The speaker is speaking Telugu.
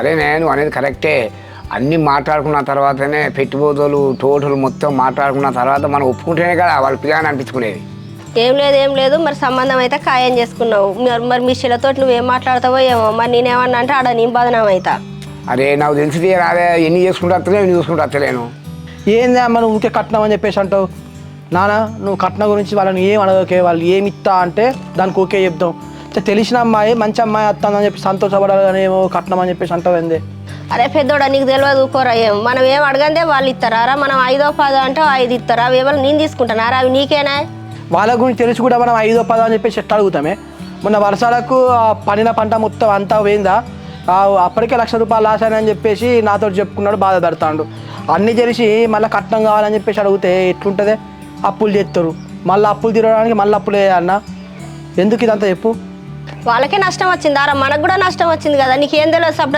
అదే నేను అనేది కరెక్టే. అన్నీ మాట్లాడుకున్న తర్వాతనే పెట్టుబడులు టోటల్ మొత్తం మాట్లాడుకున్న తర్వాత మనం ఒప్పుకుంటేనే కదా వాళ్ళ పిల్లని అనిపించుకునేది. ఏం లేదు మరి సంబంధం అయితే ఖాయం చేసుకున్నావు. మరి మీ శిలతో నువ్వేం మాట్లాడతావో ఏమో. మరి నేనేమన్నా అంటే ఆడ నీ బదనం అవుతా. అరే నాకు తెలిసి రాదే, ఎన్ని చేసుకుంటూ వస్తలేను, ఎన్ని చూసుకుంటూ వస్తలేను. ఏందా మనం ఊరికే కట్నం అని చెప్పేసి అంటావు. నాన్న నువ్వు కట్నం గురించి వాళ్ళని ఏం అడగకే, వాళ్ళు ఏమి ఇస్తా అంటే దానికి ఓకే చెప్తాం. తెలిసిన అమ్మాయి మంచి అమ్మాయి వస్తుందని చెప్పి సంతోషపడాలి కానీ ఏమో కట్నం అని చెప్పేసి అంటావు ఏంది. అరే పెద్దోడా నీకు తెలియదు ఊకోరా. మనం ఏం అడగందే వాళ్ళు ఇస్తారా? మనం 5వ 10 అంటే 5 ఇస్తారా? అవి ఎవరు నేను తీసుకుంటానారా? అవి నీకేనా? వాళ్ళ గురించి తెలిసి కూడా మనం 5వ 10 అని చెప్పేసి ఎట్లా అడుగుతామే. మొన్న వర్షాలకు పండిన పంట మొత్తం అంతా పోయిందా, అప్పటికే ₹1,00,000 లాస్ అని చెప్పేసి నాతో చెప్పుకున్నాడు, బాధ పెడతాడు. అన్నీ తెలిసి మళ్ళీ కట్నం కావాలని చెప్పేసి అడిగితే ఎట్లుంటుంది? అప్పులు చేస్తారు, మళ్ళీ అప్పులు తీరడానికి మళ్ళీ అప్పులు వేయాలన్నా. ఎందుకు ఇదంతా చెప్పు? వాళ్ళకే నష్టం వచ్చిందారా? మనకు కూడా నష్టం వచ్చింది కదా. నీకేం తెలియదు సపరేట్